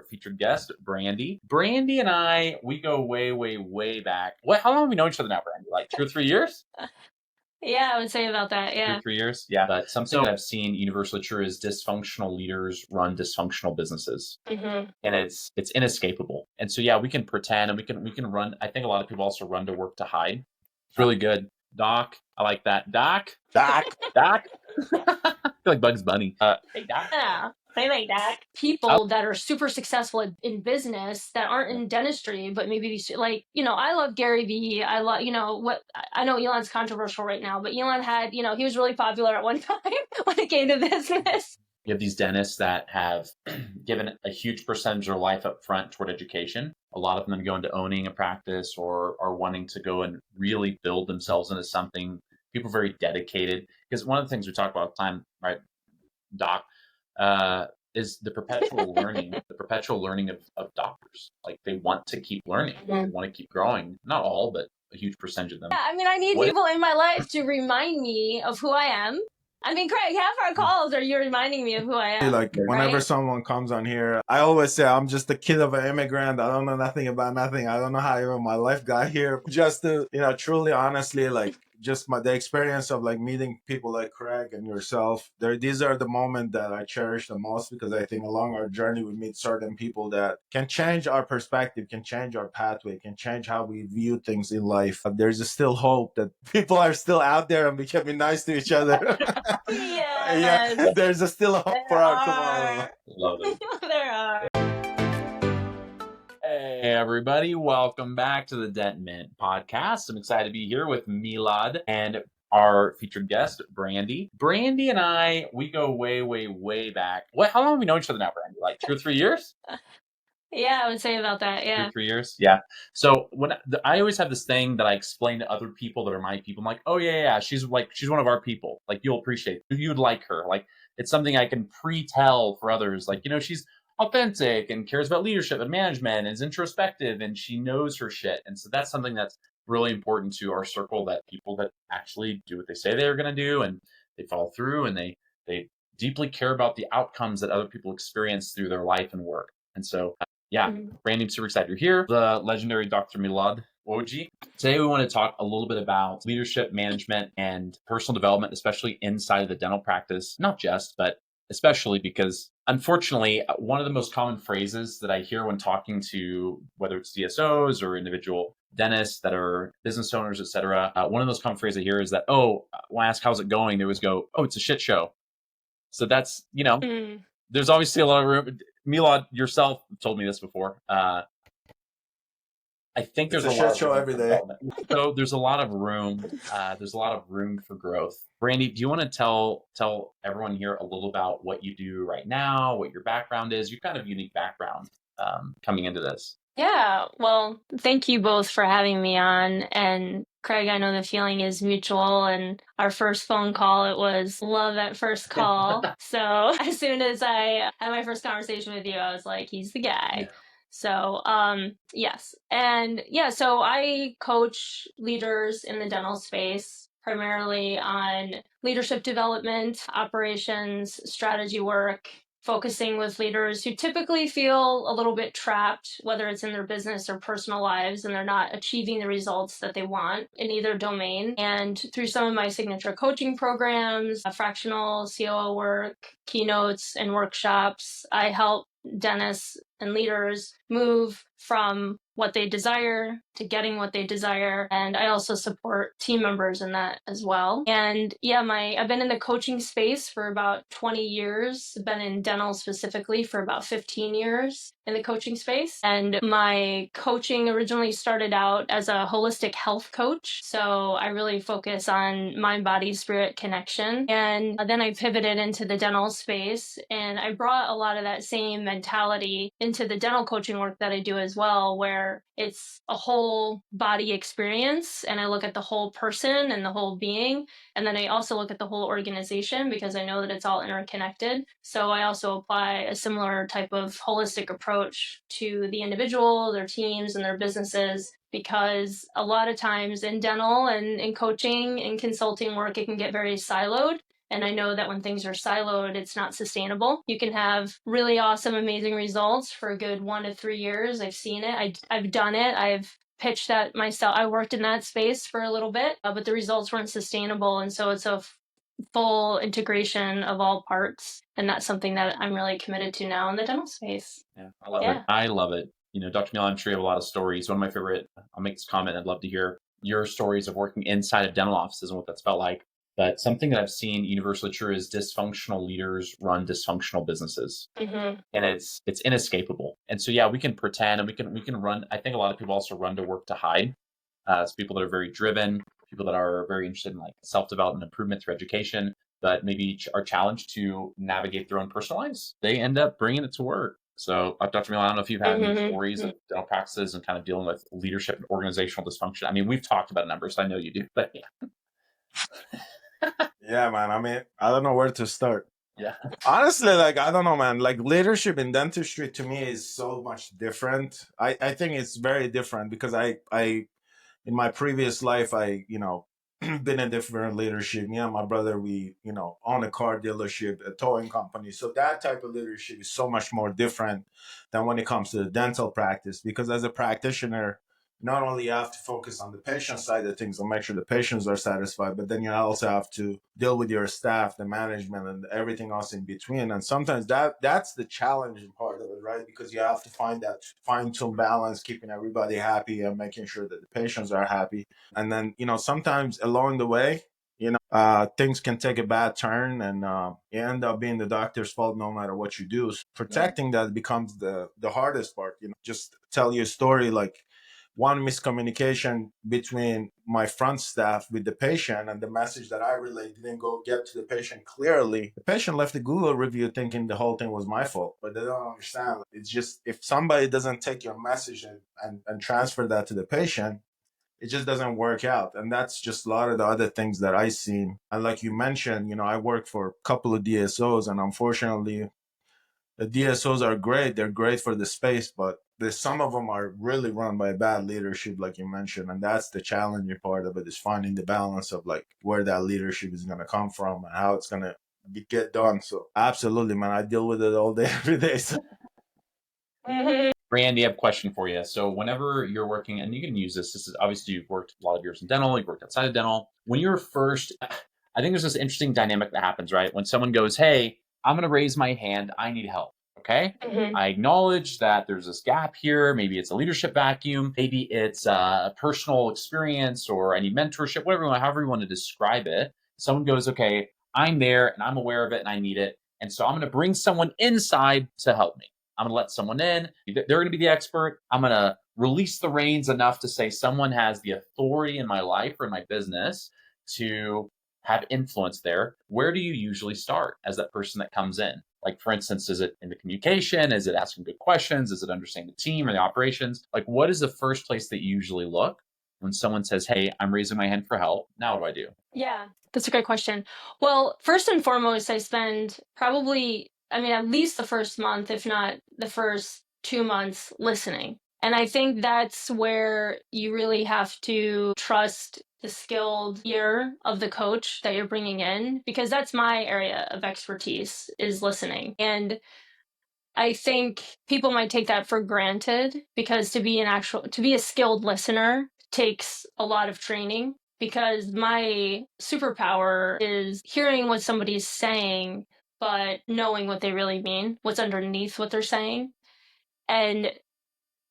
featured guest, Brandy. Brandy and I, we go way, way, way back. How long have we known each other now, Brandy? Like 2 or 3 years? Yeah, I would say about that. 2 Yeah. or 3 years? Yeah. But something that I've seen universally true is dysfunctional leaders run dysfunctional businesses. Mm-hmm. And it's inescapable. And so, yeah, we can pretend and we can run. I think a lot of people also run to work to hide. It's really good. Doc, I like that. Doc. I feel like Bugs Bunny. Hey, Doc. Yeah. I like that. People that are super successful in business that aren't in dentistry, but maybe like, I love Gary Vee. I love, I know Elon's controversial right now, but Elon had, he was really popular at one time when it came to business. You have these dentists that have given a huge percentage of their life up front toward education. A lot of them go into owning a practice or are wanting to go and really build themselves into something. People are very dedicated. Because one of the things we talk about all the time, right, Doc, is the perpetual learning, of doctors. Like they want to keep learning, they want to keep growing. Not all, but a huge percentage of them. Yeah, I mean, I need people in my life to remind me of who I am. I mean, Craig, half our calls are you reminding me of who I am. Like whenever someone comes on here, I always say I'm just a kid of an immigrant. I don't know nothing about nothing. I don't know how even my life got here. Just to, truly, honestly, like just the experience of like meeting people like Craig and yourself. These are the moments that I cherish the most because I think along our journey we meet certain people that can change our perspective, can change our pathway, can change how we view things in life. There's still hope that people are still out there and becoming nice to each other. Yeah, there's still hope for our tomorrow. Love it. There are. Hey everybody, welcome back to the Dent Mint podcast. I'm excited to be here with Milad and our featured guest, Brandy. Brandy and I, we go way, way, way back. How long have we known each other now, Brandy? Like 2 or 3 years? Yeah, I would say about that. Yeah. 2 or 3 years? Yeah. So when I always have this thing that I explain to other people that are my people. I'm like, oh yeah, she's one of our people. Like you'll appreciate it. You'd like her. Like it's something I can pre-tell for others. Like, she's authentic and cares about leadership and management and is introspective and she knows her shit. And so that's something that's really important to our circle, that people that actually do what they say they're going to do and they follow through and they deeply care about the outcomes that other people experience through their life and work. And so, Brandy, I'm super excited you're here. The legendary Dr. Milad Oji. Today we want to talk a little bit about leadership, management, and personal development, especially inside of the dental practice. Not just, but especially because, unfortunately, one of the most common phrases that I hear when talking to whether it's DSOs or individual dentists that are business owners, et cetera, one of those common phrases I hear is that, when I ask how's it going, they always go, it's a shit show. So that's, there's obviously a lot of room. Milad, yourself told me this before. I think there's a shit show every day. So there's a lot of room. There's a lot of room for growth. Brandy, do you want to tell everyone here a little about what you do right now, what your background is, your kind of unique background coming into this? Yeah, well, thank you both for having me on. And Craig, I know the feeling is mutual. And our first phone call, it was love at first call. So as soon as I had my first conversation with you, I was like, he's the guy. Yeah. So, yes. And so I coach leaders in the dental space, primarily on leadership development, operations, strategy work, focusing with leaders who typically feel a little bit trapped, whether it's in their business or personal lives, and they're not achieving the results that they want in either domain. And through some of my signature coaching programs, fractional COO work, keynotes, and workshops, I help dentists and leaders move from what they desire to getting what they desire. And I also support team members in that as well. And I've been in the coaching space for about 20 years, been in dental specifically for about 15 years in the coaching space. And my coaching originally started out as a holistic health coach. So I really focus on mind, body, spirit connection. And then I pivoted into the dental space and I brought a lot of that same mentality into the dental coaching work that I do as well, where it's a whole body experience and I look at the whole person and the whole being. And then I also look at the whole organization because I know that it's all interconnected. So I also apply a similar type of holistic approach to the individual, their teams, and their businesses, because a lot of times in dental and in coaching and consulting work, it can get very siloed. And I know that when things are siloed, it's not sustainable. You can have really awesome, amazing results for a good 1 to 3 years. I've seen it. I've done it. I've pitched that myself. I worked in that space for a little bit, but the results weren't sustainable. And so it's a full integration of all parts. And that's something that I'm really committed to now in the dental space. Yeah, I love it. I love it. Dr. Neal, I'm sure you have a lot of stories. One of my favorite, I'll make this comment, I'd love to hear your stories of working inside of dental offices and what that's felt like. But something that I've seen universally true is dysfunctional leaders run dysfunctional businesses, and it's inescapable. And so, yeah, we can pretend and we can run. I think a lot of people also run to work to hide. It's people that are very driven, people that are very interested in like self-development, improvement through education, but maybe are challenged to navigate their own personal lives. They end up bringing it to work. So, Dr. Neal, I don't know if you've had any stories of dental practices and kind of dealing with leadership and organizational dysfunction. I mean, we've talked about numbers, so I know you do, but yeah. Yeah, man. I mean, I don't know where to start. Yeah. Honestly, like, I don't know, man. Like, leadership in dentistry to me is so much different. I think it's very different because I in my previous life, been in different leadership. Me and my brother, we, own a car dealership, a towing company. So that type of leadership is so much more different than when it comes to the dental practice. Because as a practitioner, not only you have to focus on the patient side of things and make sure the patients are satisfied, but then you also have to deal with your staff, the management, and everything else in between. And sometimes that's the challenging part of it, right? Because you have to find that fine-tune balance, keeping everybody happy and making sure that the patients are happy. And then, sometimes along the way, things can take a bad turn and you end up being the doctor's fault no matter what you do. So protecting that becomes the hardest part. Just tell you a story like, one miscommunication between my front staff with the patient and the message that I relayed didn't go get to the patient clearly. The patient left a Google review thinking the whole thing was my fault, but they don't understand. It's just if somebody doesn't take your message and transfer that to the patient, it just doesn't work out. And that's just a lot of the other things that I seen. And like you mentioned, I work for a couple of DSOs, and unfortunately, the DSOs are great. They're great for the space, but some of them are really run by bad leadership, like you mentioned. And that's the challenging part of it, is finding the balance of like where that leadership is going to come from and how it's going to get done. So absolutely, man, I deal with it all day, every day. So. Randy, I have a question for you. So whenever you're working, and you can use this is obviously you've worked a lot of years in dental, you've worked outside of dental. When you're first, I think there's this interesting dynamic that happens, right? When someone goes, hey, I'm going to raise my hand, I need help. Okay. I acknowledge that there's this gap here. Maybe it's a leadership vacuum. Maybe it's a personal experience, or I need mentorship, however you want to describe it. Someone goes, okay, I'm there and I'm aware of it and I need it. And so I'm going to bring someone inside to help me. I'm going to let someone in. They're going to be the expert. I'm going to release the reins enough to say someone has the authority in my life or in my business to have influence there. Where do you usually start as that person that comes in? Like, for instance, is it in the communication? Is it asking good questions? Is it understanding the team or the operations? Like, what is the first place that you usually look when someone says, hey, I'm raising my hand for help? Now what do I do? Yeah, that's a great question. Well, first and foremost, I spend probably, at least the first month, if not the first 2 months, listening. And I think that's where you really have to trust the skilled ear of the coach that you're bringing in, because that's my area of expertise, is listening. And I think people might take that for granted, because to be a skilled listener takes a lot of training, because my superpower is hearing what somebody's saying, but knowing what they really mean, what's underneath what they're saying, and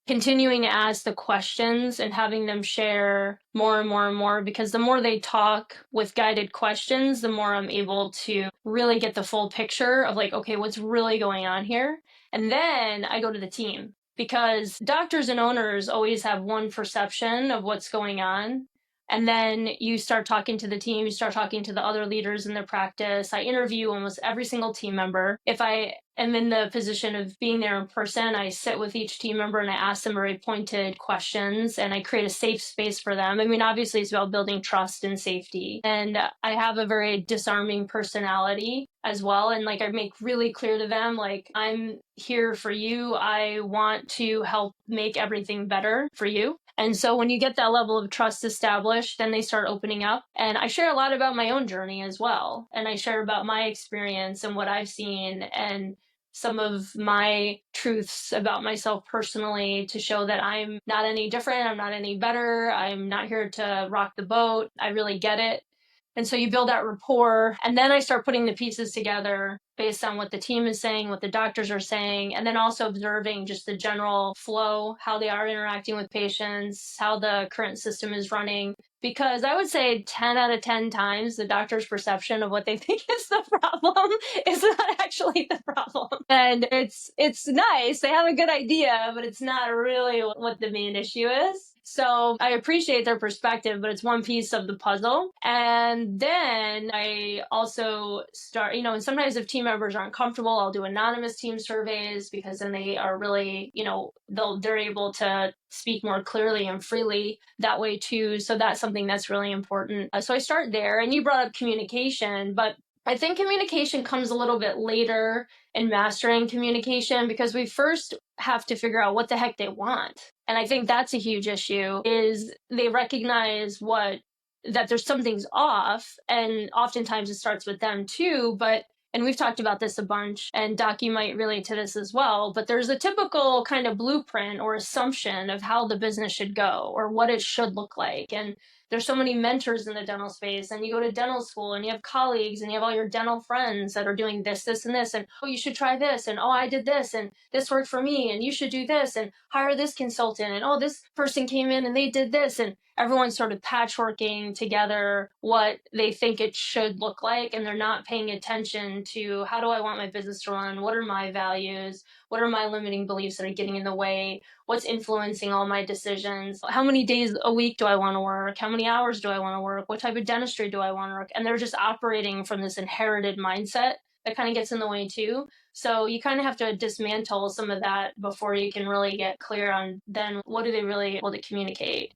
continuing to ask the questions and having them share more and more and more, because the more they talk with guided questions, the more I'm able to really get the full picture of like, okay, what's really going on here? And then I go to the team, because doctors and owners always have one perception of what's going on. And then you start talking to the team, you start talking to the other leaders in their practice. I interview almost every single team member. If I am in the position of being there in person, I sit with each team member and I ask them very pointed questions, and I create a safe space for them. Obviously it's about building trust and safety. And I have a very disarming personality as well. And I make really clear to them, like, I'm here for you. I want to help make everything better for you. And so when you get that level of trust established, then they start opening up. And I share a lot about my own journey as well. And I share about my experience and what I've seen and some of my truths about myself personally to show that I'm not any different. I'm not any better. I'm not here to rock the boat. I really get it. And so you build that rapport. And then I start putting the pieces together based on what the team is saying, what the doctors are saying, and then also observing just the general flow, how they are interacting with patients, how the current system is running. Because I would say 10 out of 10 times the doctor's perception of what they think is the problem is not actually the problem. And it's nice. They have a good idea, but it's not really what the main issue is. So I appreciate their perspective, but it's one piece of the puzzle. And then I also start, and sometimes if team members aren't comfortable, I'll do anonymous team surveys because then they are really, they're able to speak more clearly and freely that way too. So that's something that's really important. So I start there. And you brought up communication, but I think communication comes a little bit later in mastering communication because we first have to figure out what the heck they want. And I think that's a huge issue is they recognize that there's something's off. And oftentimes it starts with them too, and we've talked about this a bunch, and Doc, you might relate to this as well, but there's a typical kind of blueprint or assumption of how the business should go or what it should look like. And there's so many mentors in the dental space, and you go to dental school and you have colleagues and you have all your dental friends that are doing this, this, and this, and oh, you should try this, and oh, I did this, and this worked for me, and you should do this, and hire this consultant, and oh, this person came in and they did this, and everyone's sort of patchworking together what they think it should look like, and they're not paying attention to how do I want my business to run? What are my values? What are my limiting beliefs that are getting in the way? What's influencing all my decisions? How many days a week do I want to work? How many hours do I want to work? What type of dentistry do I want to work? And they're just operating from this inherited mindset that kind of gets in the way too. So you kind of have to dismantle some of that before you can really get clear on then what do they really able to communicate.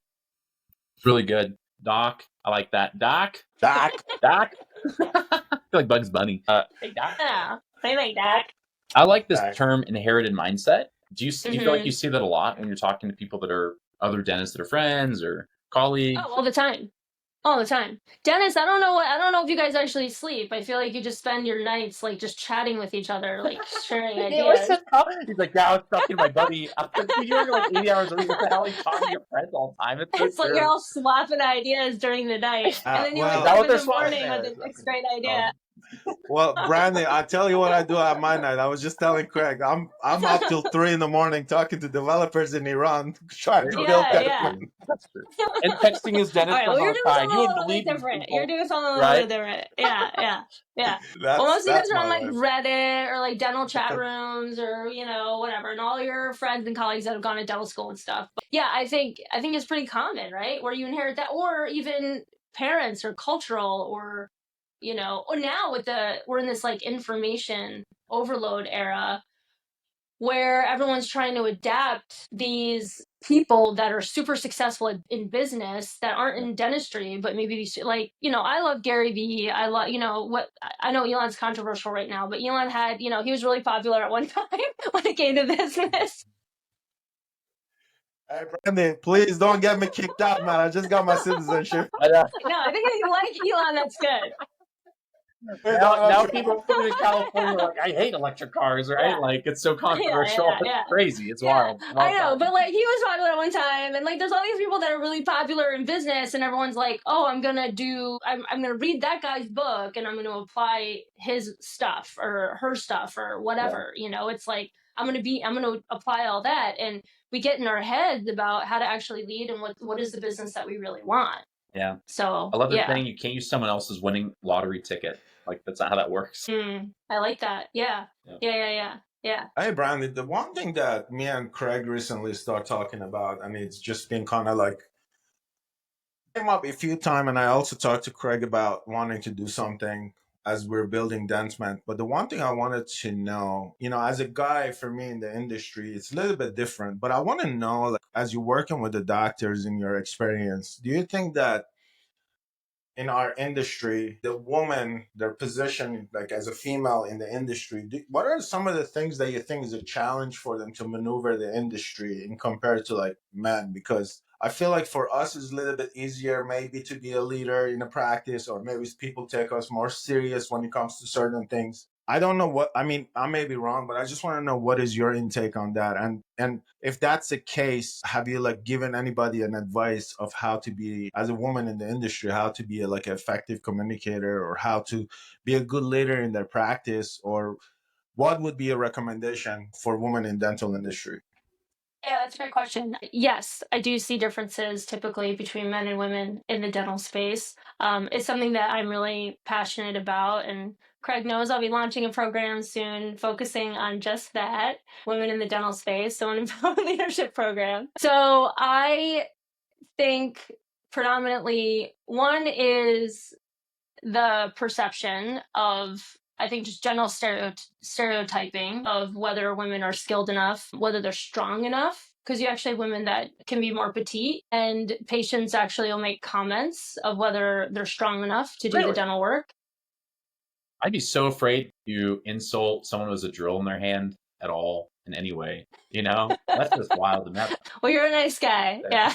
It's really good. Doc, I like that. Doc? Doc. Doc? I feel like Bugs Bunny. Hey, Doc. Yeah, they like Doc. I like this Doc. term inherited mindset. Do you feel like you see that a lot when you're talking to people that are other dentists that are friends or colleagues? Oh, all the time. All the time. Dennis, I don't know if you guys actually sleep. I feel like you just spend your nights like just chatting with each other, like sharing ideas. He's like, yeah, I was talking to my buddy. You're like 80 hours a week. What the hell are you talking to your friends all the time? It's like you're all swapping ideas during the night. And then you wake well- Is that up what in they're the morning swapping? with the next great idea. Well, Brandon, I tell you what I do at my night. I was just telling Craig, I'm up till 3 a.m. talking to developers in Iran, trying to Yeah, build that. yeah. That's true. And texting his dentist All right, from well, you're doing outside. something You a would little believe bit these different. people, You're doing something a little right? bit different. Yeah. That's, Well, most of you guys are on my like life. Reddit or like dental chat rooms or whatever, and all your friends and colleagues that have gone to dental school and stuff. But yeah, I think it's pretty common, right? Where you inherit that, or even parents or cultural, or or now we're in this like information overload era where everyone's trying to adapt these people that are super successful in business that aren't in dentistry, but maybe like, I love Gary Vee. I love, I know Elon's controversial right now, but Elon had, he was really popular at one time when it came to business. Hey, Brandon, please don't get me kicked out, man. I just got my citizenship. No, I think if you like Elon, that's good. Now people living in California are like, I hate electric cars, right? Yeah. Like, it's so controversial. Yeah. It's crazy. It's Yeah, wild. I know, but like he was popular at one time, and like there's all these people that are really popular in business, and everyone's like, oh, I'm gonna read that guy's book, and I'm gonna apply his stuff or her stuff or whatever. It's like I'm gonna apply all that, and we get in our heads about how to actually lead and what is the business that we really want. Yeah. So I love the saying, you can't use someone else's winning lottery ticket. Like, that's not how that works. I like that. Yeah. Hey, Brandon, the one thing that me and Craig recently start talking about, and it's just been kind of like, came up a few times, and I also talked to Craig about wanting to do something as we're building Dentment. But the one thing I wanted to know, as a guy, for me in the industry, it's a little bit different. But I want to know, like, as you're working with the doctors in your experience, do you think that in our industry, the woman, their position, like as a female in the industry, what are some of the things that you think is a challenge for them to maneuver the industry in compared to like men? Because I feel like for us it's a little bit easier maybe to be a leader in a practice, or maybe people take us more serious when it comes to certain things. I don't know what, I mean, I may be wrong, but I just want to know what is your intake on that. And if that's the case, have you like given anybody an advice of how to be, as a woman in the industry, how to be like an effective communicator, or how to be a good leader in their practice, or what would be a recommendation for women in dental industry? Yeah, that's a great question. Yes, I do see differences typically between men and women in the dental space. It's something that I'm really passionate about, and Craig knows I'll be launching a program soon focusing on just that, women in the dental space, so an empowerment leadership program. So I think predominantly one is the perception of, I think, just general stereotyping of whether women are skilled enough, whether they're strong enough. Because you actually have women that can be more petite, and patients actually will make comments of whether they're strong enough to do the Really? dental work. I'd be so afraid to insult someone with a drill in their hand at all in any way. That's just wild to me. Well, you're a nice guy. Yeah.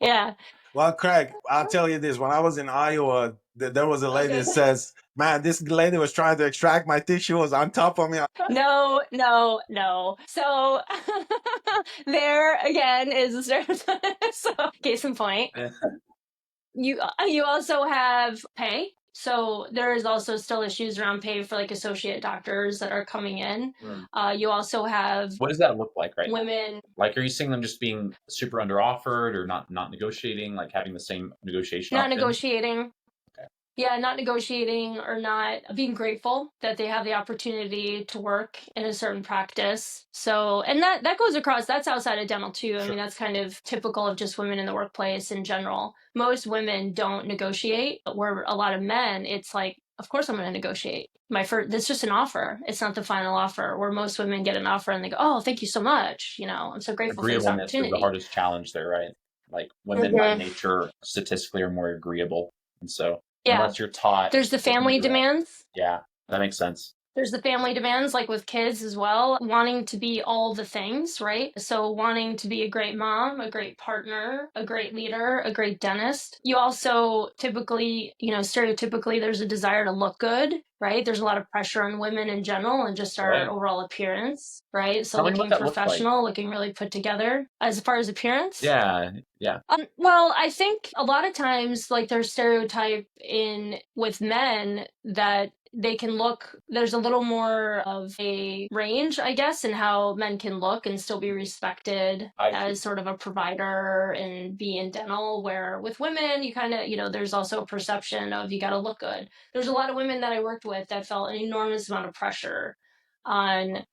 Yeah. Well, Craig, I'll tell you this. When I was in Iowa, there was a lady that says, man, this lady was trying to extract my teeth. She was on top of me. No, no, no. So there again is a stereotype. So case in point. You also have pay. So there is also still issues around pay for like associate doctors that are coming in. You also have What does that look like right now? women. Like, are you seeing them just being super under offered, or not negotiating, like having the same negotiation Not option? negotiating. Okay. Yeah, not negotiating or not being grateful that they have the opportunity to work in a certain practice. So, and that goes across, that's outside of dental too. I mean, that's kind of typical of just women in the workplace in general. Most women don't negotiate, where a lot of men, it's like, of course I'm going to negotiate. That's just an offer. It's not the final offer, where most women get an offer and they go, oh, thank you so much. I'm so grateful for this Agreeableness is the opportunity. hardest challenge there, right? Like, women by nature statistically are more agreeable. And so unless you're taught, there's the family demands. Yeah, that makes sense. There's the family demands, like with kids as well, wanting to be all the things, right? So wanting to be a great mom, a great partner, a great leader, a great dentist. You also typically, stereotypically, there's a desire to look good, right? There's a lot of pressure on women in general and just our overall appearance, right? So looking professional, looking really put together. As far as appearance? Yeah. Well, I think a lot of times, like, there's stereotype with men that they can look, there's a little more of a range, I guess, in how men can look and still be respected as sort of a provider and be in dental, where with women, you kind of, there's also a perception of you got to look good. There's a lot of women that I worked with that felt an enormous amount of pressure on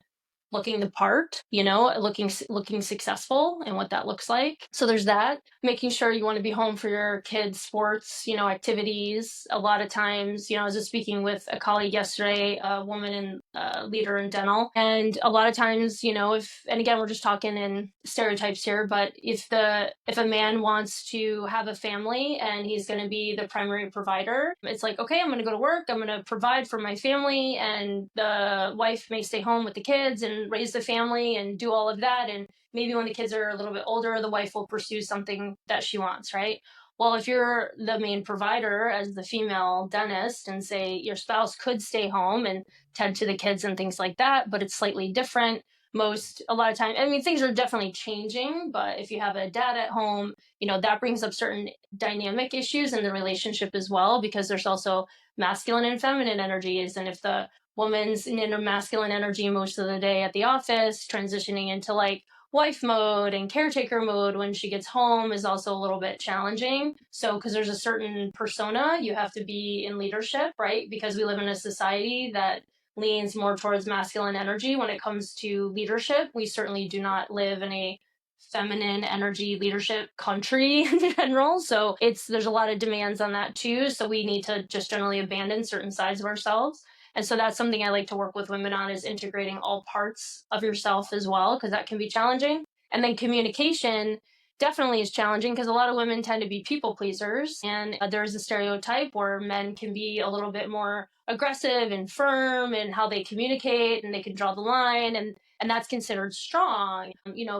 looking the part, looking successful and what that looks like. So there's that. Making sure you want to be home for your kids' sports, activities. A lot of times, I was just speaking with a colleague yesterday, a woman and leader in dental, and a lot of times, and again, we're just talking in stereotypes here, but if a man wants to have a family and he's going to be the primary provider, it's like, okay, I'm going to go to work, I'm going to provide for my family, and the wife may stay home with the kids and raise the family and do all of that. And maybe when the kids are a little bit older, the wife will pursue something that she wants, right? Well, if you're the main provider as the female dentist, and say your spouse could stay home and tend to the kids and things like that, but it's slightly different. A lot of time, I mean, things are definitely changing, but if you have a dad at home, that brings up certain dynamic issues in the relationship as well, because there's also masculine and feminine energies. And if the woman's in a masculine energy most of the day at the office, transitioning into like wife mode and caretaker mode when she gets home is also a little bit challenging. So, because there's a certain persona, you have to be in leadership, right? Because we live in a society that leans more towards masculine energy when it comes to leadership. We certainly do not live in a feminine energy leadership country in general. So there's a lot of demands on that too. So we need to just generally abandon certain sides of ourselves. And so that's something I like to work with women on, is integrating all parts of yourself as well, because that can be challenging. And then communication definitely is challenging, because a lot of women tend to be people pleasers. And there's a stereotype where men can be a little bit more aggressive and firm in how they communicate, and they can draw the line. And and that's considered strong,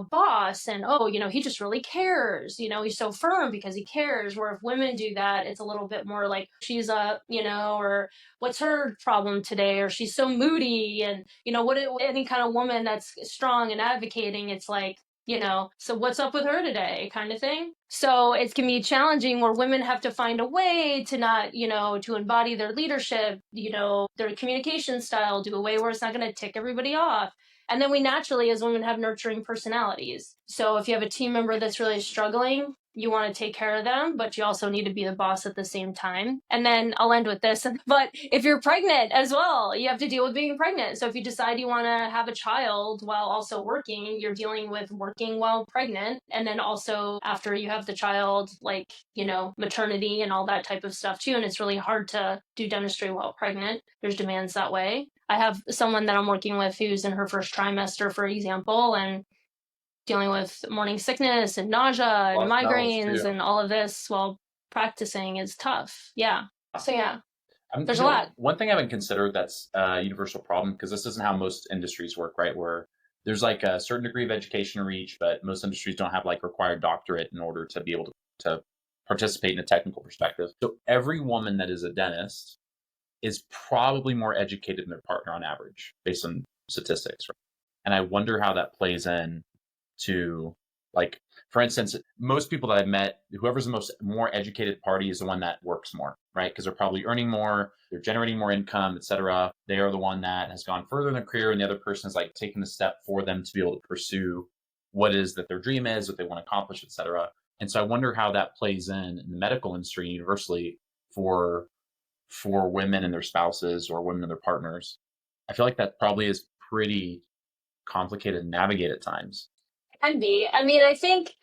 boss, and oh, he just really cares, he's so firm because he cares. Where if women do that, it's a little bit more like she's up, or what's her problem today, or she's so moody, and any kind of woman that's strong and advocating, it's like, so what's up with her today kind of thing. So it can be challenging where women have to find a way to not, to embody their leadership, their communication style, do a way where it's not going to tick everybody off. And then we naturally, as women, have nurturing personalities. So if you have a team member that's really struggling, you want to take care of them, but you also need to be the boss at the same time. And then I'll end with this. But if you're pregnant as well, you have to deal with being pregnant. So if you decide you want to have a child while also working, you're dealing with working while pregnant. And then also after you have the child, like, maternity and all that type of stuff too. And it's really hard to do dentistry while pregnant. There's demands that way. I have someone that I'm working with who's in her first trimester, for example, and dealing with morning sickness and nausea and migraines and all of this while practicing is tough. Yeah. So yeah, there's a lot. One thing I haven't considered that's a universal problem, because this isn't how most industries work, right? Where there's like a certain degree of education reach, but most industries don't have like required doctorate in order to be able to participate in a technical perspective. So every woman that is a dentist is probably more educated than their partner on average, based on statistics, right? And I wonder how that plays in to, like, for instance, most people that I've met, whoever's the more educated party is the one that works more, right? Because they're probably earning more, they're generating more income, etc. They are the one that has gone further in their career, and the other person is like taking the step for them to be able to pursue what is that their dream is, what they want to accomplish, etc. And so I wonder how that plays in the medical industry universally for women and their spouses, or women and their partners. I feel like that probably is pretty complicated to navigate at times. Can be. I mean, I think,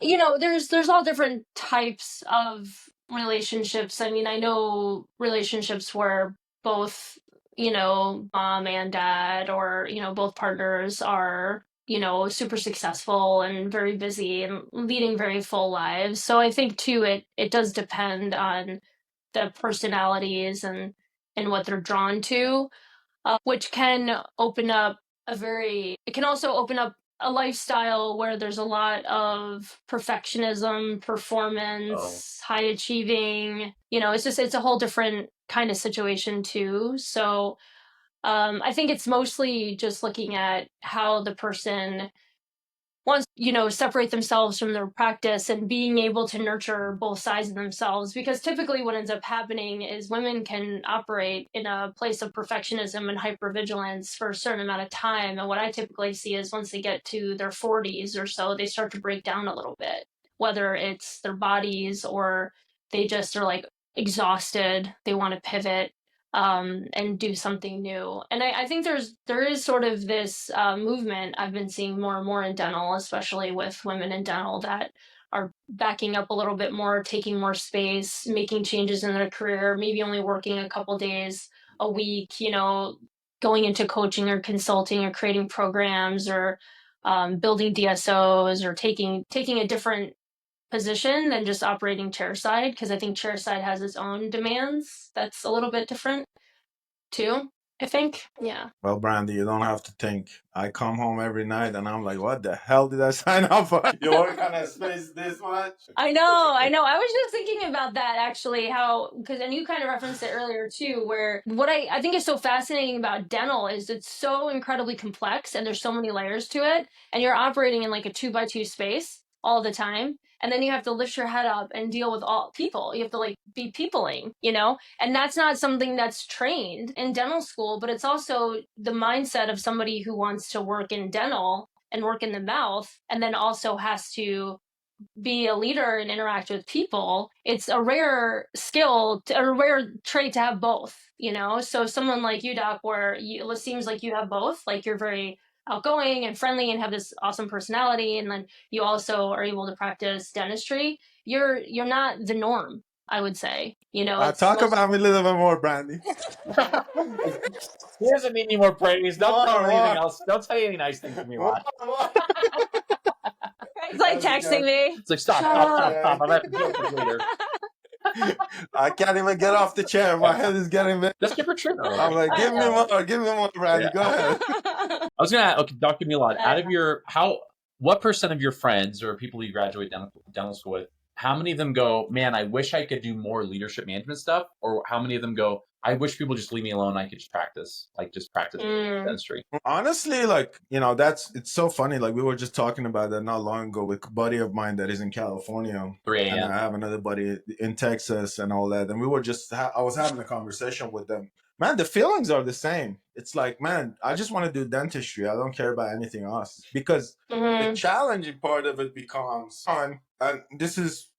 there's all different types of relationships. I mean, I know relationships where both, mom and dad, or, both partners are, super successful and very busy and leading very full lives. So I think too, it does depend on the personalities and what they're drawn to, which can open up it can also open up a lifestyle where there's a lot of perfectionism, performance, high achieving. It's a whole different kind of situation too. So I think it's mostly just looking at how the person wants, separate themselves from their practice and being able to nurture both sides of themselves. Because typically what ends up happening is women can operate in a place of perfectionism and hypervigilance for a certain amount of time. And what I typically see is once they get to their 40s or so, they start to break down a little bit, whether it's their bodies or they just are like exhausted, they want to pivot. And do something new. And I think there is sort of this movement I've been seeing more and more in dental, especially with women in dental, that are backing up a little bit more, taking more space, making changes in their career, maybe only working a couple days a week, going into coaching or consulting or creating programs, or building DSOs, or taking a different position than just operating chairside, because I think chairside has its own demands that's a little bit different too, I think. Yeah. Well, Brandy, you don't have to think. I come home every night and I'm like, what the hell did I sign up for? You work on a space this much? I know. I was just thinking about that actually, and you kind of referenced it earlier too, where what I think is so fascinating about dental is it's so incredibly complex and there's so many layers to it, and you're operating in like a 2x2 space all the time. And then you have to lift your head up and deal with all people. You have to like be peopling, and that's not something that's trained in dental school, but it's also the mindset of somebody who wants to work in dental and work in the mouth, and then also has to be a leader and interact with people. It's a rare a rare trait to have both, So someone like you, Doc, where it seems like you have both, like you're very outgoing and friendly and have this awesome personality, and then you also are able to practice dentistry. You're not the norm, I would say. Talk about me a little bit more, Brandy. He doesn't need any more praise. Don't tell me anything else. Don't say any nice things to me. It's like texting me. It's like stop. I'm gonna have to deal with it later. I can't even get off the chair. My head is getting big. Let's give her a trigger. I'm like, give me more, Brandy. Yeah. Go ahead. I was gonna okay, Dr. Milad, out of your what percent of your friends or people you graduate dental school with, how many of them go, man, I wish I could do more leadership management stuff, or how many of them go, I wish people just leave me alone, I could just practice dentistry. Honestly, like, it's so funny. Like, we were just talking about that not long ago with a buddy of mine that is in California. 3 And a.m. I have another buddy in Texas and all that. And we were I was having a conversation with them. Man, the feelings are the same. It's like, man, I just want to do dentistry. I don't care about anything else. Because the challenging part of it becomes, and this is,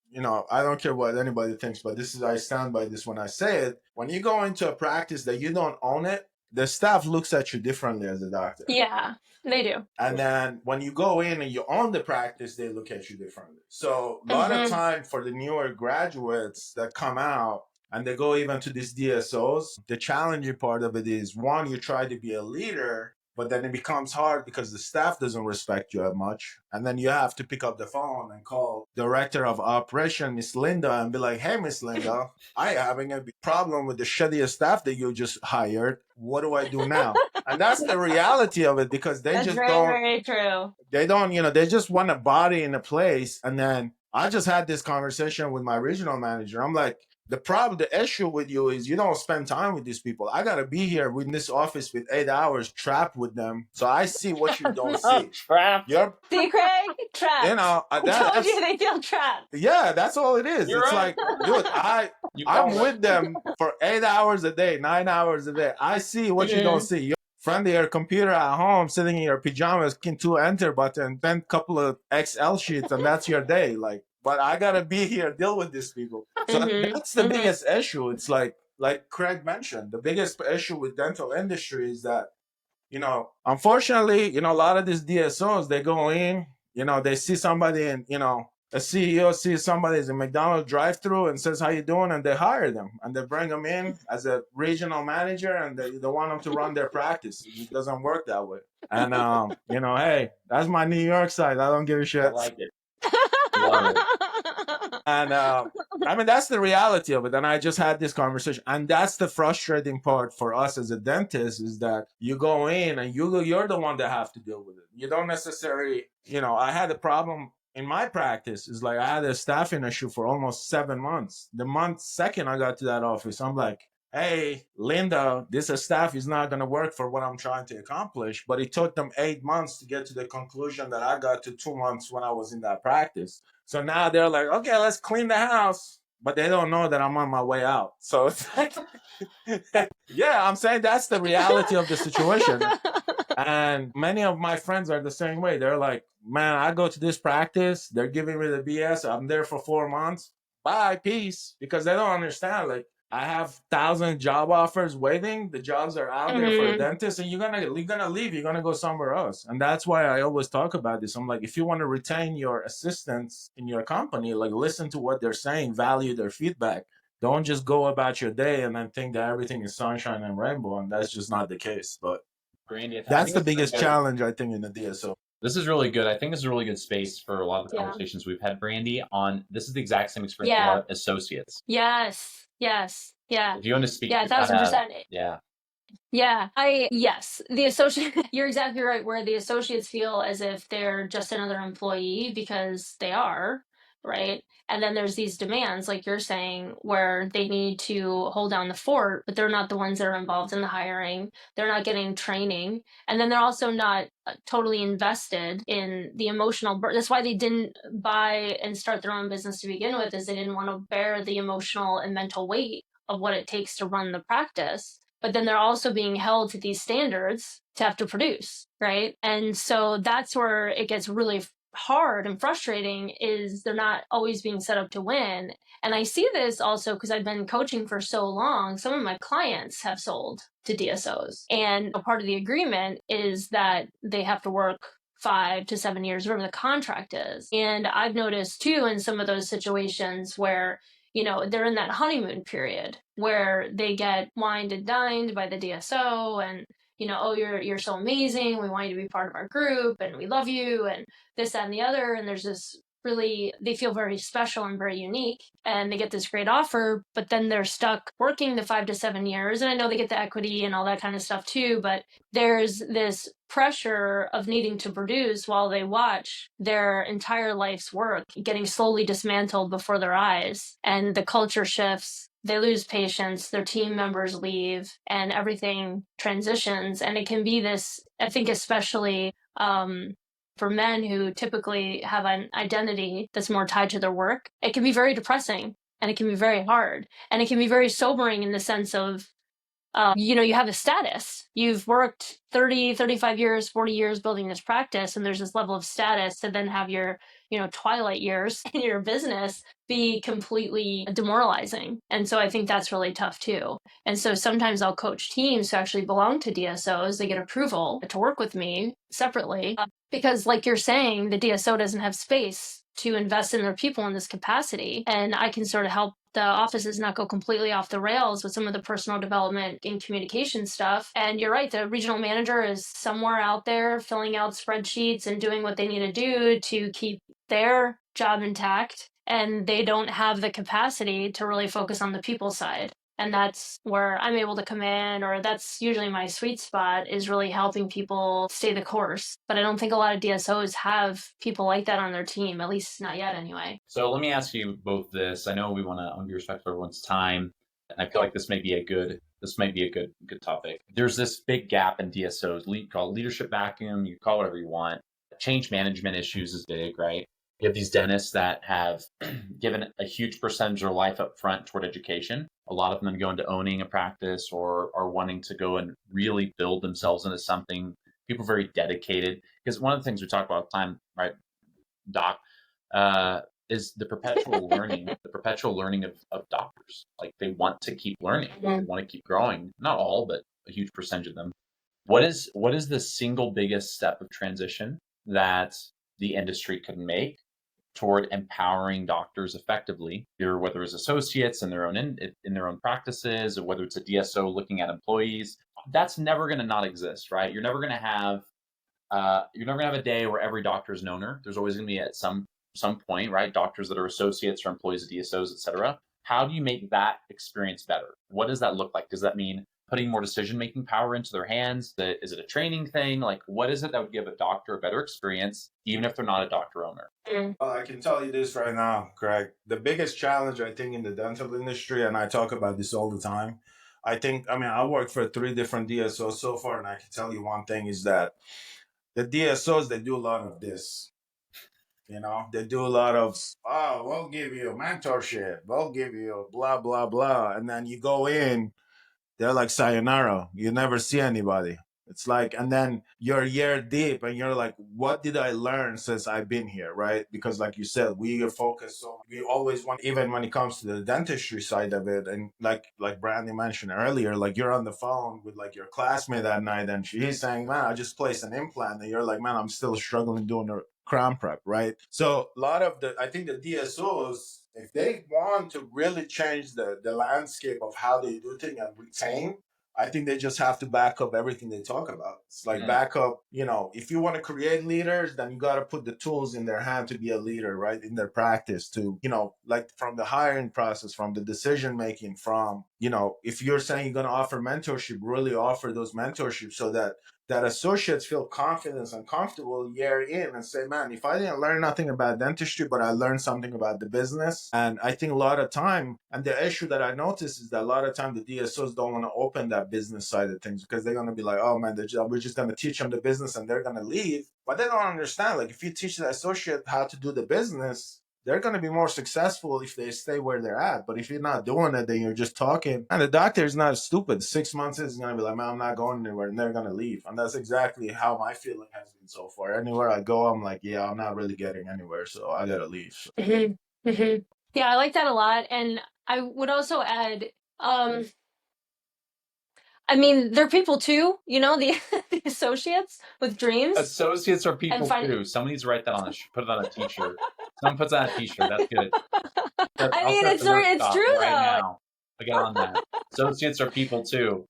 I don't care what anybody thinks, but I stand by this when I say it. When you go into a practice that you don't own it, the staff looks at you differently as a doctor. Yeah, they do. And then when you go in and you own the practice, they look at you differently. So a lot of time for the newer graduates that come out and they go even to these DSOs, the challenging part of it is, one, you try to be a leader, but then it becomes hard because the staff doesn't respect you as much. And then you have to pick up the phone and call Director of Operation, Miss Linda, and be like, hey, Miss Linda, I having a big problem with the shittiest staff that you just hired. What do I do now? And that's the reality of it, because that's very true. They don't, they just want a body in a place. And then I just had this conversation with my regional manager. I'm like, the issue with you is you don't spend time with these people. I got to be here in this office with 8 hours trapped with them. So I see what you don't see. Trapped. See, Craig? Trapped. I told you they feel trapped. Yeah, that's all it is. It's right. Like, dude, I'm with them for 8 hours a day, 9 hours a day. I see what you don't see. You're in front of your computer at home, sitting in your pajamas, clicking 2 enter button, then a couple of Excel sheets, and that's your day. Like, but I gotta be here, deal with these people. So that's the biggest issue. It's like Craig mentioned, the biggest issue with dental industry is that, unfortunately, a lot of these DSOs, they go in, they see somebody and, a CEO sees somebody in a McDonald's drive-through and says, how you doing? And they hire them and they bring them in as a regional manager and they want them to run their practice. It doesn't work that way. And, hey, that's my New York side. I don't give a shit. I like it. And that's the reality of it. And I just had this conversation, and that's the frustrating part for us as a dentist, is that you go in and you're the one that have to deal with it. You don't necessarily, I had a problem in my practice. Is like I had a staffing issue for almost 7 months. The second I got to that office, I'm like, hey, Linda, this staff is not going to work for what I'm trying to accomplish. But it took them 8 months to get to the conclusion that I got to 2 months when I was in that practice. So now they're like, okay, let's clean the house. But they don't know that I'm on my way out. So it's like, yeah, I'm saying that's the reality of the situation. And many of my friends are the same way. They're like, man, I go to this practice. They're giving me the BS. I'm there for 4 months. Bye, peace. Because they don't understand, like, I have 1,000 job offers waiting. The jobs are out there for a dentist, and you're gonna leave. You're gonna go somewhere else, and that's why I always talk about this. I'm like, if you want to retain your assistants in your company, like, listen to what they're saying, value their feedback. Don't just go about your day and then think that everything is sunshine and rainbow, and that's just not the case. But Brandy, that's the biggest challenge, I think, in the DSO. This is really good. I think this is a really good space for a lot of the conversations we've had, Brandy, on this is the exact same experience for a lot of associates. Yes. Yeah. If you want to speak, 1,000%. Yeah. Yes. The associate, you're exactly right, where the associates feel as if they're just another employee because they are, right? And then there's these demands, like you're saying, where they need to hold down the fort, but they're not the ones that are involved in the hiring. They're not getting training. And then they're also not totally invested in the emotional that's why they didn't buy and start their own business to begin with, is they didn't want to bear the emotional and mental weight of what it takes to run the practice. But then they're also being held to these standards to have to produce, right? And so that's where it gets really hard and frustrating, is they're not always being set up to win. And I see this also because I've been coaching for so long. Some of my clients have sold to DSOs, and a part of the agreement is that they have to work 5 to 7 years, whatever the contract is. And I've noticed too, in some of those situations where, they're in that honeymoon period where they get wined and dined by the DSO, and oh, you're so amazing. We want you to be part of our group, and we love you, and this, that, and the other. And there's this really, they feel very special and very unique, and they get this great offer, but then they're stuck working the 5 to 7 years. And I know they get the equity and all that kind of stuff too, but there's this pressure of needing to produce while they watch their entire life's work getting slowly dismantled before their eyes. And the culture shifts, they lose patience, their team members leave, and everything transitions. And it can be this, I think, especially for men who typically have an identity that's more tied to their work, it can be very depressing, and it can be very hard, and it can be very sobering in the sense of, you have a status. You've worked 30, 35 years, 40 years building this practice, and there's this level of status to then have your, twilight years in your business be completely demoralizing. And so I think that's really tough too. And so sometimes I'll coach teams who actually belong to DSOs. They get approval to work with me separately because, like you're saying, the DSO doesn't have space to invest in their people in this capacity. And I can sort of help the offices not go completely off the rails with some of the personal development and communication stuff. And you're right, the regional manager is somewhere out there filling out spreadsheets and doing what they need to do to keep their job intact. And they don't have the capacity to really focus on the people side. And that's where I'm able to come in, or that's usually my sweet spot, is really helping people stay the course. But I don't think a lot of DSOs have people like that on their team, at least not yet anyway. So let me ask you both this. I know we want to be respectful of everyone's time, and I feel like this may be a good topic. There's this big gap in DSOs, call it leadership vacuum, you call it whatever you want. Change management issues is big, right? You have these dentists that have given a huge percentage of their life up front toward education. A lot of them go into owning a practice or are wanting to go and really build themselves into something. People are very dedicated. Because one of the things we talk about all the time, right, Doc, is the perpetual learning of doctors. Like, they want to keep learning. They want to keep growing. Not all, but a huge percentage of them. What is the single biggest step of transition that the industry can make toward empowering doctors effectively, whether it's associates in their own practices, or whether it's a DSO looking at employees? That's never going to not exist, right? You're never going to have a day where every doctor is an owner. There's always going to be at some point, right, doctors that are associates or employees of DSOs, et cetera. How do you make that experience better? What does that look like? Does that mean putting more decision-making power into their hands? Is it a training thing? Like, what is it that would give a doctor a better experience, even if they're not a doctor owner? Well, I can tell you this right now, Craig. The biggest challenge, I think, in the dental industry, and I talk about this all the time, I worked for 3 different DSOs so far, and I can tell you one thing is that the DSOs, they do a lot of this. They do a lot of, we'll give you mentorship, we'll give you blah, blah, blah. And then you go in, they're like sayonara. You never see anybody. It's like, and then you're a year deep and you're like, what did I learn since I've been here, right? Because like you said, we are focused. So we always want, even when it comes to the dentistry side of it, and like Brandy mentioned earlier, like you're on the phone with like your classmate that night and he's saying, man, I just placed an implant. And you're like, man, I'm still struggling doing a crown prep, right? So a lot of I think the DSOs, if they want to really change the landscape of how they do things and retain, I think they just have to back up everything they talk about. It's like back up, if you want to create leaders, then you got to put the tools in their hand to be a leader, right? In their practice to, like from the hiring process, from the decision making, from, if you're saying you're going to offer mentorship, really offer those mentorships so that associates feel confidence and comfortable year in and say, man, if I didn't learn nothing about dentistry, but I learned something about the business. And I think a lot of time, and the issue that I noticed is that a lot of time the DSOs don't want to open that business side of things because they're going to be like, oh man, we're just going to teach them the business and they're going to leave. But they don't understand, like if you teach the associate how to do the business, they're going to be more successful if they stay where they're at. But if you're not doing it, then you're just talking. And the doctor is not stupid. 6 months is going to be like, man, I'm not going anywhere. And they're going to leave. And that's exactly how my feeling has been so far. Anywhere I go, I'm like, yeah, I'm not really getting anywhere. So I got to leave. Yeah, I like that a lot. And I would also add, they're people too, the associates with dreams. Associates are people too. Someone needs to write that on put it on a t-shirt. Someone puts that on a t-shirt. That's good. It's true right though. Now. I get on that. Associates are people too.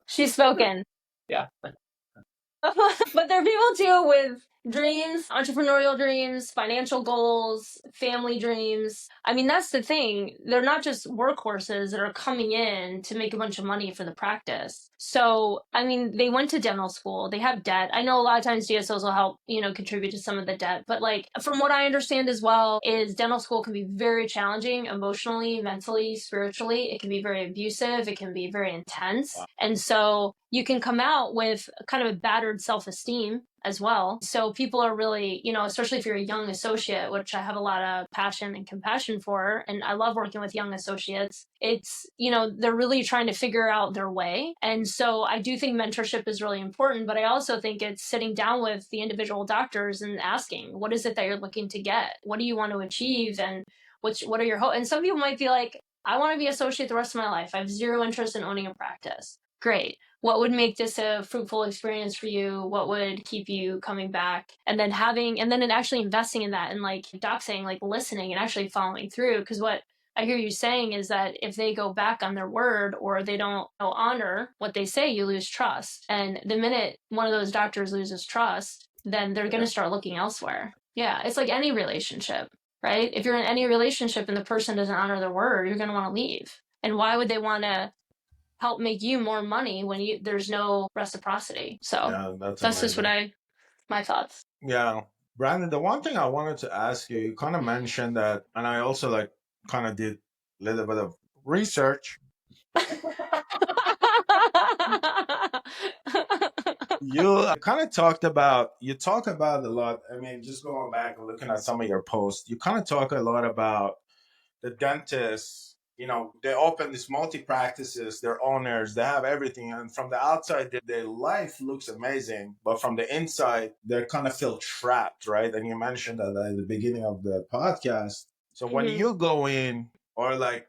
She's spoken. Yeah. But they're people too with dreams, entrepreneurial dreams, financial goals, family dreams. I mean, that's the thing. They're not just workhorses that are coming in to make a bunch of money for the practice. So, I mean, they went to dental school, they have debt. I know a lot of times DSOs will help, contribute to some of the debt, but like from what I understand as well is dental school can be very challenging emotionally, mentally, spiritually. It can be very abusive. It can be very intense. And so you can come out with kind of a battered self-esteem as well. So people are really, especially if you're a young associate, which I have a lot of passion and compassion for, and I love working with young associates, it's, they're really trying to figure out their way. And so I do think mentorship is really important, but I also think it's sitting down with the individual doctors and asking, what is it that you're looking to get? What do you want to achieve? And what are your hopes? And some people might be like, I want to be associate the rest of my life. I have zero interest in owning a practice. Great. What would make this a fruitful experience for you? What would keep you coming back? And then actually investing in that, and like Doc saying, like listening and actually following through. Because what I hear you saying is that if they go back on their word or they don't honor what they say, you lose trust. And the minute one of those doctors loses trust, then they're going to start looking elsewhere. Yeah, it's like any relationship, right? If you're in any relationship and the person doesn't honor their word, you're going to want to leave. And why would they want to help make you more money when there's no reciprocity? So Yeah, that's just my thoughts. Yeah. Brandon, the one thing I wanted to ask you, you kind of mentioned that, and I also like kind of did a little bit of research. You kind of talk about a lot. I mean, just going back and looking at some of your posts, you kind of talk a lot about the dentists. They open these multi practices, they're owners, they have everything. And from the outside, their life looks amazing. But from the inside, they kind of feel trapped, right? And you mentioned that at the beginning of the podcast. So when you go in, or like,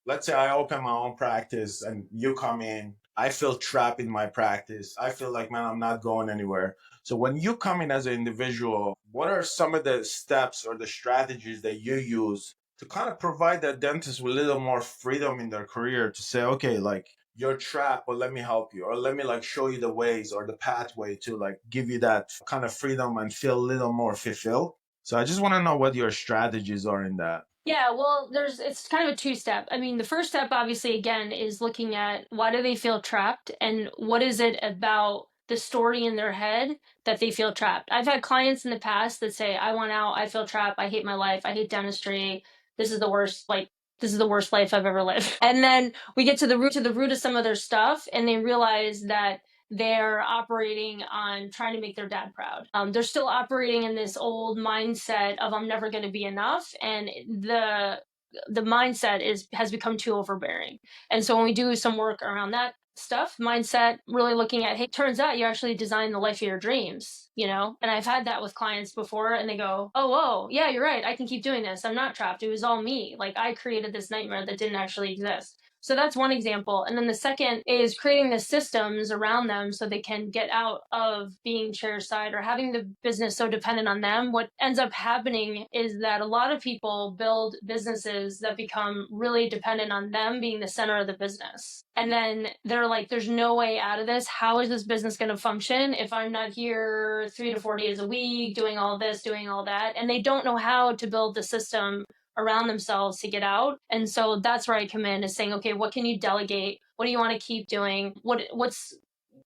let's say I open my own practice and you come in, I feel trapped in my practice. I feel like, man, I'm not going anywhere. So when you come in as an individual, what are some of the steps or the strategies that you use to kind of provide that dentist with a little more freedom in their career to say, okay, like you're trapped, but let me help you, or let me like show you the ways or the pathway to like give you that kind of freedom and feel a little more fulfilled? So I just want to know what your strategies are in that. Yeah, well, it's kind of a two-step. I mean, the first step, obviously, again, is looking at why do they feel trapped and what is it about the story in their head that they feel trapped. I've had clients in the past that say, I want out, I feel trapped, I hate my life, I hate dentistry, this is the worst, this is the worst life I've ever lived. And then we get to the root of some of their stuff, and they realize that they're operating on trying to make their dad proud. They're still operating in this old mindset of I'm never going to be enough, and the mindset has become too overbearing. And so when we do some work around that stuff, mindset, really looking at, hey, turns out you actually designed the life of your dreams, and I've had that with clients before, and they go, oh, whoa, yeah, you're right, I can keep doing this, I'm not trapped, it was all me, like I created this nightmare that didn't actually exist. So that's one example. And then the second is creating the systems around them so they can get out of being chairside or having the business so dependent on them. What ends up happening is that a lot of people build businesses that become really dependent on them being the center of the business. And then they're like, there's no way out of this. How is this business going to function if I'm not here 3 to 4 days a week, doing all this, doing all that? And they don't know how to build the system around themselves to get out. And so that's where I come in, is saying, okay, what can you delegate? What do you want to keep doing? What's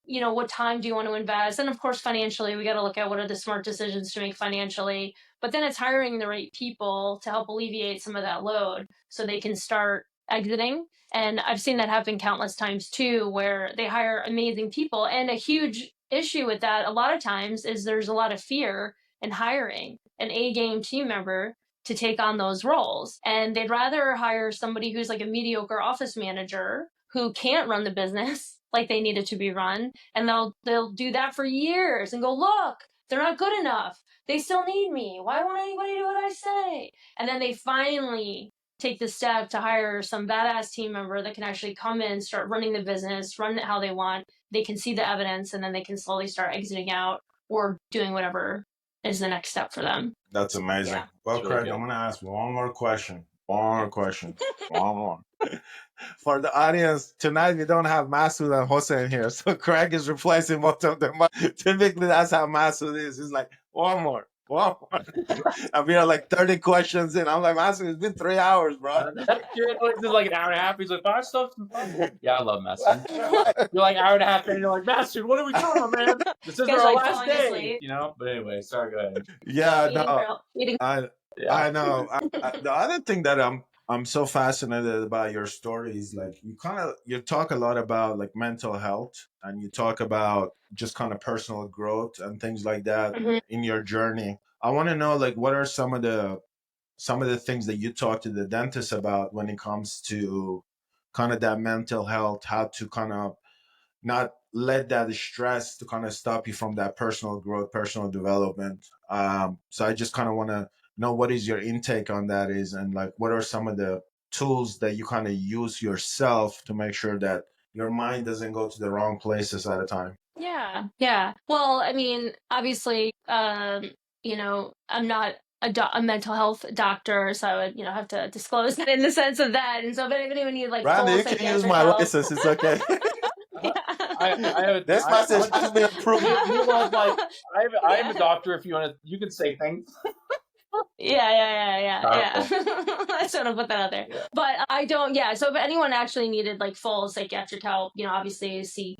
what time do you want to invest? And of course, financially, we got to look at what are the smart decisions to make financially. But then it's hiring the right people to help alleviate some of that load so they can start exiting. And I've seen that happen countless times too, where they hire amazing people. And a huge issue with that a lot of times is there's a lot of fear in hiring an A-game team member to take on those roles. And they'd rather hire somebody who's like a mediocre office manager who can't run the business like they need it to be run. And they'll do that for years and go, look, they're not good enough. They still need me. Why won't anybody do what I say? And then they finally take the step to hire some badass team member that can actually come in, start running the business, run it how they want. They can see the evidence, and then they can slowly start exiting out or doing whatever is the next step for them. That's amazing. Yeah. Well, Craig, I'm going to ask one more question. One more. For the audience, tonight we don't have Masood and Hossein here. So Craig is replacing both of them. But typically that's how Masood is. He's like, one more. And we are like 30 questions in. I'm like, Masood, it's been 3 hours, bro. This is like an hour and a half. He's like, "I stuff." Yeah, I love Master. You're like hour and a half in, and you're like, Master, what are we talking about, man? This is Guys our like last falling day. asleep. You know? But anyway, sorry, go ahead. Yeah, Eating no. grill- eating- I know. The other thing that I'm so fascinated about your story is like you talk a lot about like mental health, and you talk about just kind of personal growth and things like that Mhm. in your journey. I want to know like what are some of the things that you talk to the dentist about when it comes to kind of that mental health, how to kind of not let that stress to kind of stop you from that personal growth, personal development. So I just kind of want to know what is your intake on that is, and like what are some of the tools that you kind of use yourself to make sure that your mind doesn't go to the wrong places at a time. Yeah. Well, I mean, obviously, I'm not a mental health doctor, so I would, have to disclose that in the sense of that. And so if anyone needs like Randy, full you can use psychiatric my help, license. It's okay. This I message has been approved. You was like, I'm a doctor. If you want to, you can say things. Yeah. Powerful. I just want to put that out there. Yeah. But I don't, so if anyone actually needed like full psychiatric help, obviously seek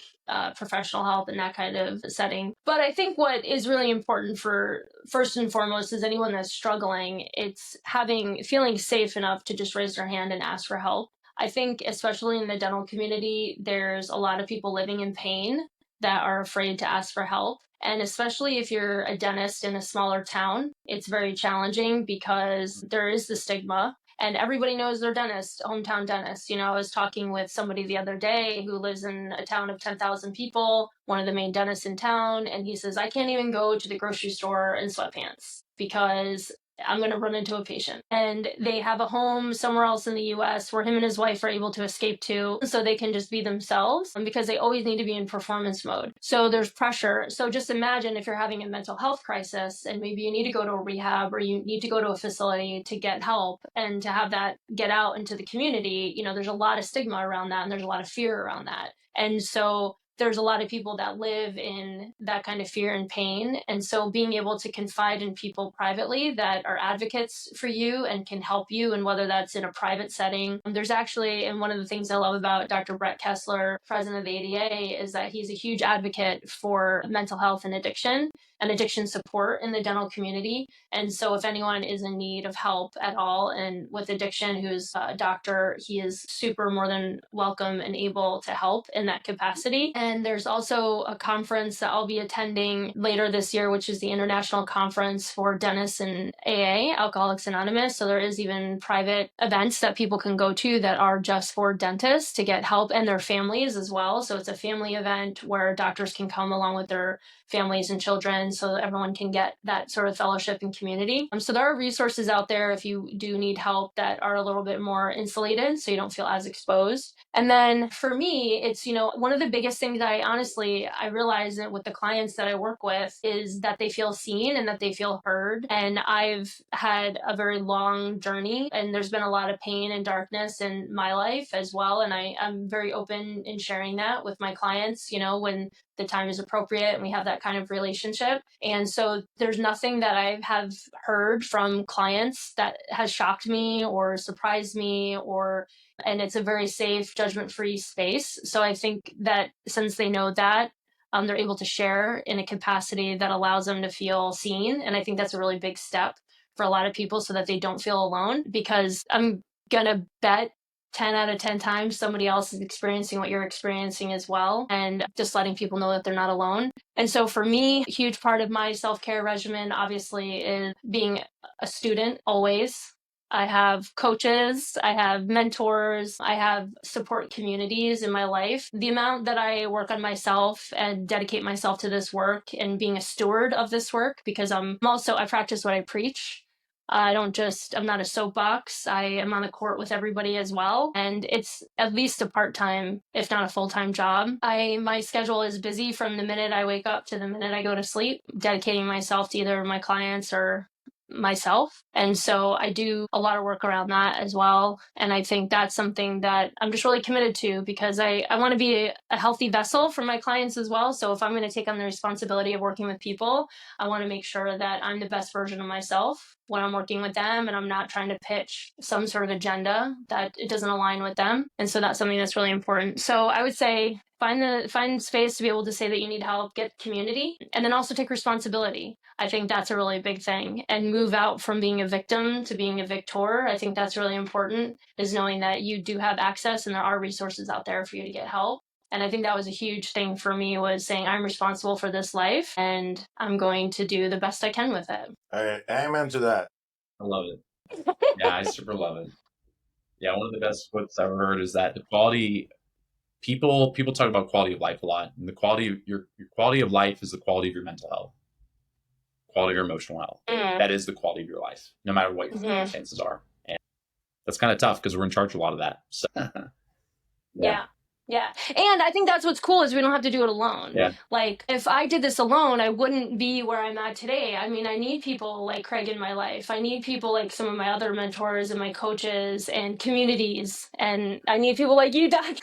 professional help in that kind of setting. But I think what is really important for first and foremost is anyone that's struggling, it's feeling safe enough to just raise their hand and ask for help. I think especially in the dental community, there's a lot of people living in pain that are afraid to ask for help. And especially if you're a dentist in a smaller town, it's very challenging because there is the stigma and everybody knows their dentist, hometown dentist. I was talking with somebody the other day who lives in a town of 10,000 people, one of the main dentists in town, and he says, I can't even go to the grocery store in sweatpants because I'm going to run into a patient. And they have a home somewhere else in the US where him and his wife are able to escape to so they can just be themselves because they always need to be in performance mode. So there's pressure. So just imagine if you're having a mental health crisis and maybe you need to go to a rehab or you need to go to a facility to get help and to have that get out into the community, there's a lot of stigma around that and there's a lot of fear around that. And so there's a lot of people that live in that kind of fear and pain. And so being able to confide in people privately that are advocates for you and can help you, and whether that's in a private setting. There's actually, and one of the things I love about Dr. Brett Kessler, president of the ADA, is that he's a huge advocate for mental health and addiction support in the dental community. And so if anyone is in need of help at all and with addiction, who's a doctor, he is super more than welcome and able to help in that capacity. And there's also a conference that I'll be attending later this year, which is the International Conference for Dentists and AA, Alcoholics Anonymous. So there is even private events that people can go to that are just for dentists to get help and their families as well. So it's a family event where doctors can come along with their families and children so that everyone can get that sort of fellowship and community. So there are resources out there if you do need help that are a little bit more insulated so you don't feel as exposed. And then for me, it's, one of the biggest things that I realize that with the clients that I work with is that they feel seen and that they feel heard. And I've had a very long journey and there's been a lot of pain and darkness in my life as well. And I'm very open in sharing that with my clients, when the time is appropriate and we have that kind of relationship. And so there's nothing that I have heard from clients that has shocked me or surprised me and it's a very safe, judgment-free space. So I think that since they know that, they're able to share in a capacity that allows them to feel seen. And I think that's a really big step for a lot of people so that they don't feel alone, because I'm going to bet 10 out of 10 times somebody else is experiencing what you're experiencing as well, and just letting people know that they're not alone. And so for me, a huge part of my self-care regimen obviously is being a student always. I have coaches, I have mentors, I have support communities in my life. The amount that I work on myself and dedicate myself to this work and being a steward of this work, because I practice what I preach. I'm not a soapbox. I am on the court with everybody as well. And it's at least a part-time, if not a full-time job. My schedule is busy from the minute I wake up to the minute I go to sleep, dedicating myself to either my clients or myself. And so I do a lot of work around that as well. And I think that's something that I'm just really committed to, because I want to be a healthy vessel for my clients as well. So if I'm going to take on the responsibility of working with people, I want to make sure that I'm the best version of myself when I'm working with them, and I'm not trying to pitch some sort of agenda that it doesn't align with them. And so that's something that's really important. So I would say find space to be able to say that you need help, get community, and then also take responsibility. I think that's a really big thing, and move out from being a victim to being a victor. I think that's really important, is knowing that you do have access and there are resources out there for you to get help. And I think that was a huge thing for me, was saying I'm responsible for this life and I'm going to do the best I can with it. All right, amen to that. I love it. Yeah, I super love it. Yeah, one of the best quotes I've ever heard is that the quality people talk about quality of life a lot, and the quality of your quality of life is the quality of your mental health, quality of your emotional health. That is the quality of your life, no matter what your circumstances are. And that's kind of tough because we're in charge of a lot of that. So, yeah. Yeah. And I think that's what's cool, is we don't have to do it alone. Yeah. Like, if I did this alone, I wouldn't be where I'm at today. I mean, I need people like Craig in my life. I need people like some of my other mentors and my coaches and communities. And I need people like you, Doc.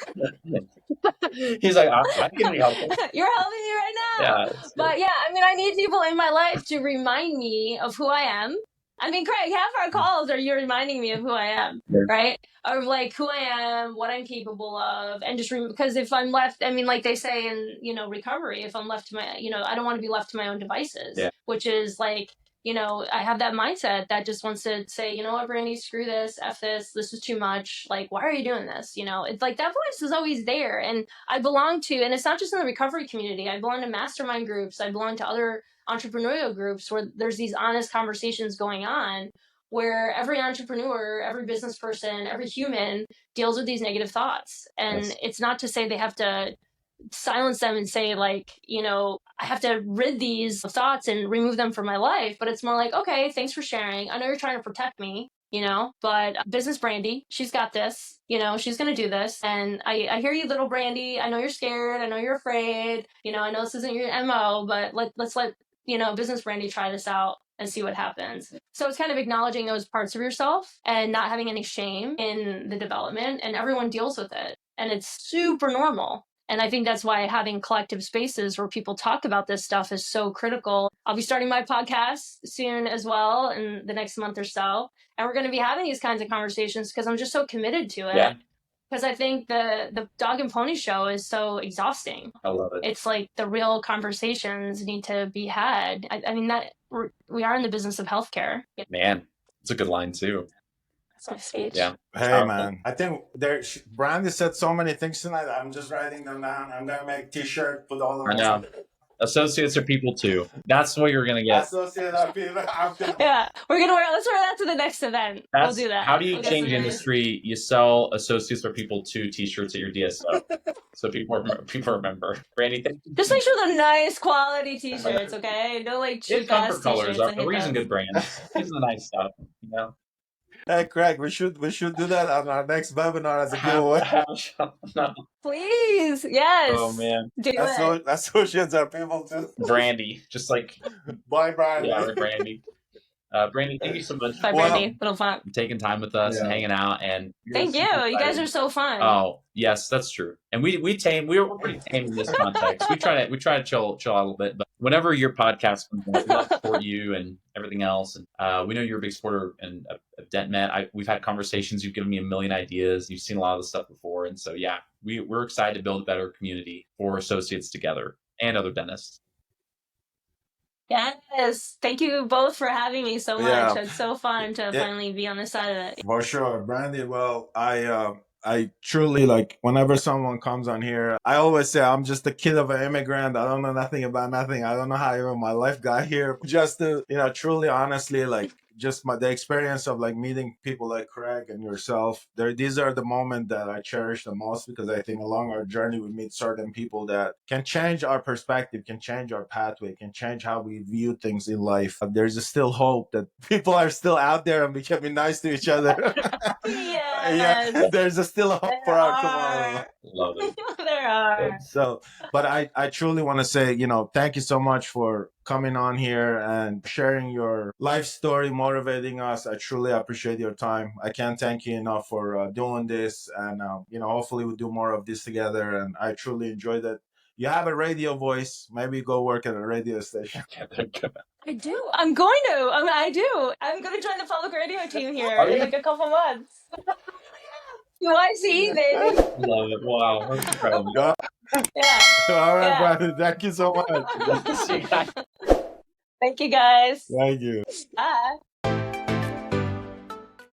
He's like, I can be helpful. You're helping me right now. Yeah, but yeah, I mean, I need people in my life to remind me of who I am. I mean, Craig, half our calls are you reminding me of who I am, right? Of like who I am, what I'm capable of, and just because if I'm left, I mean, like they say in, recovery, if I'm left to my, I don't want to be left to my own devices, which is like, I have that mindset that just wants to say, you know what, Brandy, screw this, F this is too much. Like, why are you doing this? It's like that voice is always there. And I belong to, and it's not just in the recovery community. I belong to mastermind groups. I belong to other entrepreneurial groups where there's these honest conversations going on, where every entrepreneur, every business person, every human deals with these negative thoughts. And it's not to say they have to silence them and say like, I have to rid these thoughts and remove them from my life. But it's more like, okay, thanks for sharing. I know you're trying to protect me, but business Brandy, she's got this, she's going to do this. And I hear you, little Brandy. I know you're scared. I know you're afraid. I know this isn't your MO, but let's let business Brandy try this out and see what happens. So it's kind of acknowledging those parts of yourself and not having any shame in the development, and everyone deals with it. And it's super normal. And I think that's why having collective spaces where people talk about this stuff is so critical. I'll be starting my podcast soon as well in the next month or so. And we're going to be having these kinds of conversations because I'm just so committed to it. Yeah. Because I think the Dog and Pony show is so exhausting. I love it. It's like the real conversations need to be had. I mean, that we are in the business of healthcare. Man, it's a good line too. So sweet. Yeah. Hey, man. I think Brandy said so many things tonight. I'm just writing them down. I'm going to make a t-shirt, put all of them. I know. Associates are people too. That's what you're going to get. Associates are people. Yeah. Let's wear that to the next event. We'll do that. How do you change industry? You sell associates are people too t-shirts at your DSO. So people remember. Brandy, thank you. Just make sure they're nice quality t-shirts, okay? No like cheap ass colors. t-shirts. We're using good brands. These are the nice stuff, Hey, Craig, we should do that on our next webinar as a giveaway. No. Please, yes. Oh man, associates are people too. Brandy, just like bye, Brandy. Yeah, Brandy. Brandy, thank you so much. Bye, Brandy. Little fun. Taking time with us and hanging out, and thank you. You guys are so fun. Oh yes, that's true. And we're pretty tame in this context. We try to chill out a little bit, but whenever your podcast comes out, we love to support you and everything else. And we know you're a big supporter of DentMed. We've had conversations. You've given me a million ideas. You've seen a lot of the stuff before, and so yeah, we're excited to build a better community for associates together and other dentists. Yes. Thank you both for having me so much. Yeah. It's so fun to finally be on this side of it. For sure. Brandy, well, I truly, like, whenever someone comes on here, I always say I'm just a kid of an immigrant. I don't know nothing about nothing. I don't know how even my life got here. Just to, truly, honestly, like, just the experience of like meeting people like Craig and yourself, these are the moments that I cherish the most, because I think along our journey we meet certain people that can change our perspective, can change our pathway, can change how we view things in life. There's still hope that people are still out there and becoming nice to each other. Yes. Yeah, there's still hope for our tomorrow. Love it. There are. So, but I truly want to say, thank you so much for coming on here and sharing your life story, motivating us. I truly appreciate your time. I can't thank you enough for doing this. And, hopefully we'll do more of this together. And I truly enjoyed it. You have a radio voice. Maybe go work at a radio station. I do. I'm going to. I do. I'm going to join the public radio team here Are in you? like a couple months. UIC, baby. Love it. Wow. That's incredible. Yeah. Yeah. All right, Yeah. brother. Thank you so much. See you guys. Thank you, guys. Thank you. Bye.